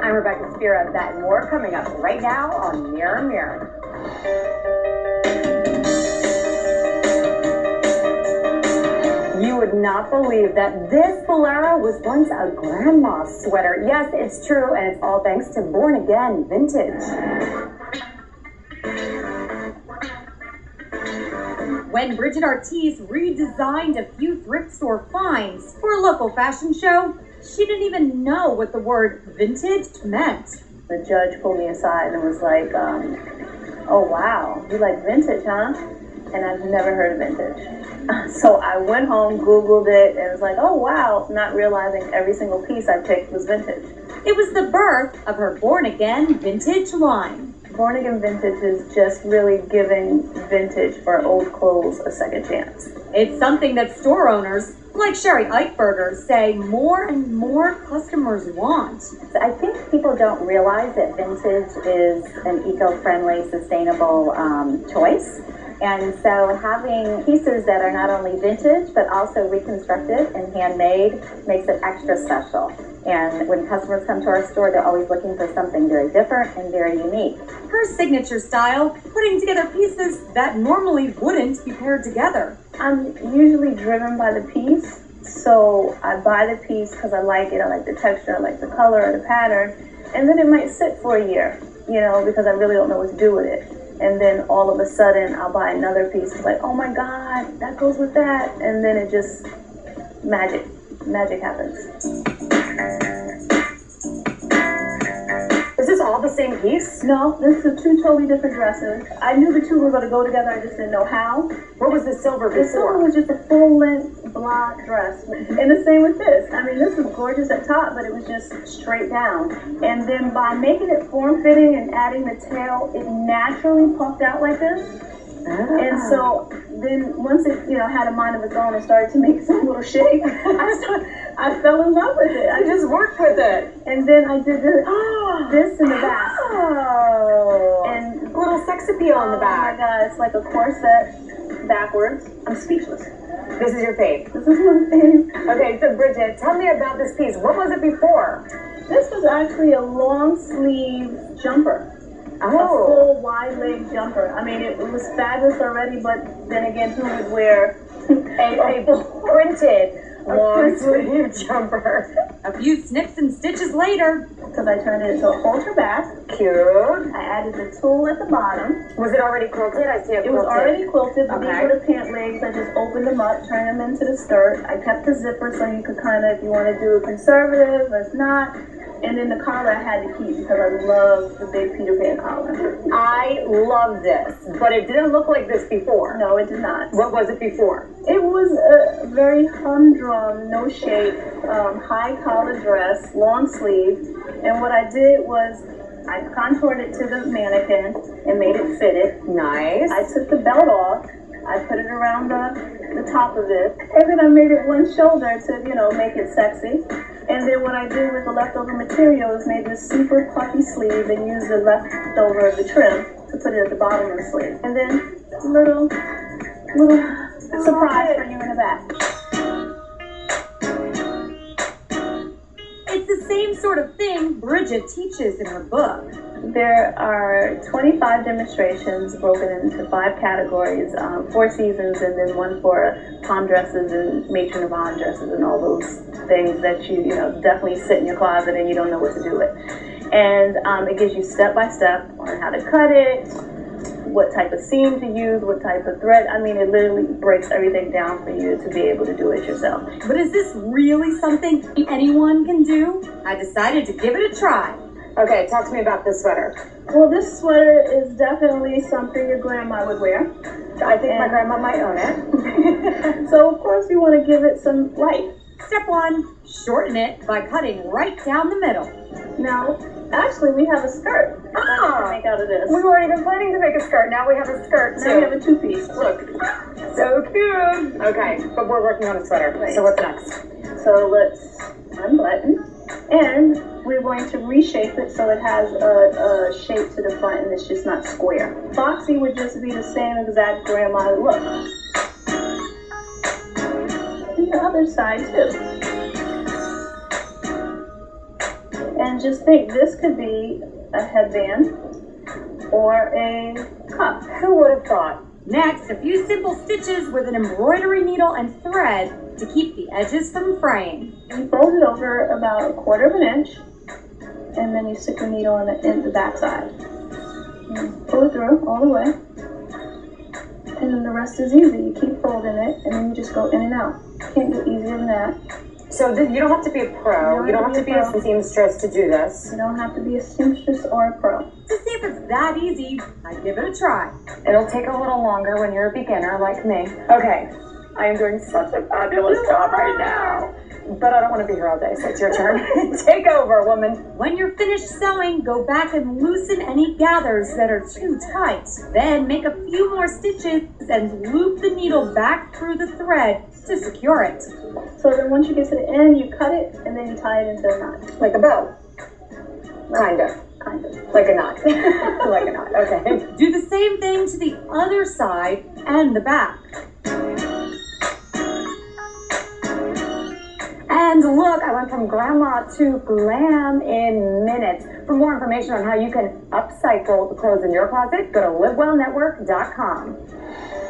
I'm Rebecca Spira. That and more coming up right now on Mirror Mirror. You would not believe that this bolero was once a grandma's sweater. Yes, it's true, and it's all thanks to Born Again Vintage. When Bridget Ortiz redesigned a few thrift store finds for a local fashion show, she didn't even know what the word vintage meant. The judge pulled me aside and was like, oh wow, you like vintage, huh? And I've never heard of vintage. So I went home, Googled it, and was like, oh wow, not realizing every single piece I picked was vintage. It was the birth of her Born Again Vintage line. Born Again Vintage is just really giving vintage or old clothes a second chance. It's something that store owners like Sherry Eichberger say more and more customers want. I think people don't realize that vintage is an eco-friendly, sustainable choice. And so having pieces that are not only vintage, but also reconstructed and handmade makes it extra special. And when customers come to our store, they're always looking for something very different and very unique. Her signature style, putting together pieces that normally wouldn't be paired together. I'm usually driven by the piece. So I buy the piece because I like it. I like the texture, I like the color or the pattern. And then it might sit for a year, you know, because I really don't know what to do with it. And then all of a sudden I'll buy another piece. It's like, oh my God, that goes with that. And then it just, magic happens. Is this all the same piece? No, this is two totally different dresses. I knew the two were going to go together, I just didn't know how. What was the silver before? The silver was just a full-length block dress. And the same with this. I mean, this was gorgeous at top, but it was just straight down. And then by making it form-fitting and adding the tail, it naturally puffed out like this. And so then once it, you know, had a mind of its own and started to make some little shape, I fell in love with it. I just worked with it. And then I did this in the back. Oh. And a little sex appeal in the back. Oh my God, it's like a corset backwards. I'm speechless. This is your fave. This is my fave. Okay, so Bridget, tell me about this piece. What was it before? This was actually a long sleeve jumper. Oh. A full wide leg jumper. I mean, it was fabulous already, but then again, who would wear a printed long sleeve jumper? A few snips and stitches later. Because I turned it into a halter back. Cute. I added the tulle at the bottom. Was it already quilted? I see it quilted. It was already quilted, but okay. These were the pant legs. I just opened them up, turned them into the skirt. I kept the zipper so you could kind of, if you want to do a conservative, or if not. And then the collar I had to keep because I love the big Peter Pan collar. I love this, but it didn't look like this before. No, it did not. What was it before? It was a very humdrum, no shape, high collar dress, long sleeve. And what I did was I contoured it to the mannequin and made it fitted. Nice. I took the belt off. I put it around the top of it. And then I made it one shoulder to, you know, make it sexy. And then what I did with the leftover material is made this super puffy sleeve and used the leftover of the trim to put it at the bottom of the sleeve. And then a little surprise for you in the back. It's the same sort of thing Bridget teaches in her book. There are 25 demonstrations broken into 5 categories, 4 seasons, and then one for prom dresses and matron of honor dresses and all those things that you definitely sit in your closet and you don't know what to do with. And it gives you step by step on how to cut it, what type of seam to use, what type of thread. I mean, it literally breaks everything down for you to be able to do it yourself. But is this really something anyone can do? I decided to give it a try. Okay, talk to me about this sweater. Well, this sweater is definitely something your grandma would wear. I think my grandma might own it. So, of course, you want to give it some life. Step 1, shorten it by cutting right down the middle. Now, actually, we have a skirt that we can make out of this. We weren't even planning to make a skirt. Now we have a skirt, too. Now we have a 2-piece. Look. So cute. Okay, but we're working on a sweater. Right. So what's next? So let's unbutton. And we're going to reshape it so it has a shape to the front and it's just not square. Foxy would just be the same exact grandma look. And the other side too. And just think this could be a headband or a cup. Who would have thought? Next, a few simple stitches with an embroidery needle and thread to keep the edges from fraying. You fold it over about 1/4 of an inch, and then you stick the needle in the back side. And pull it through all the way. And then the rest is easy. You keep folding it, and then you just go in and out. Can't go easier than that. So you don't have to be a pro. You don't have to be a seamstress to do this. You don't have to be a seamstress or a pro. To see if it's that easy, I'd give it a try. It'll take a little longer when you're a beginner like me. Okay, I am doing such a fabulous job right now. But I don't want to be here all day, so it's your turn. Take over, woman. When you're finished sewing, go back and loosen any gathers that are too tight. Then make a few more stitches and loop the needle back through the thread to secure it. So then once you get to the end, you cut it, and then you tie it into a knot. Like a bow. Kind of. Like a knot. Like a knot, okay. Do the same thing to the other side and the back. And look, I went from grandma to glam in minutes. For more information on how you can upcycle the clothes in your closet, go to livewellnetwork.com.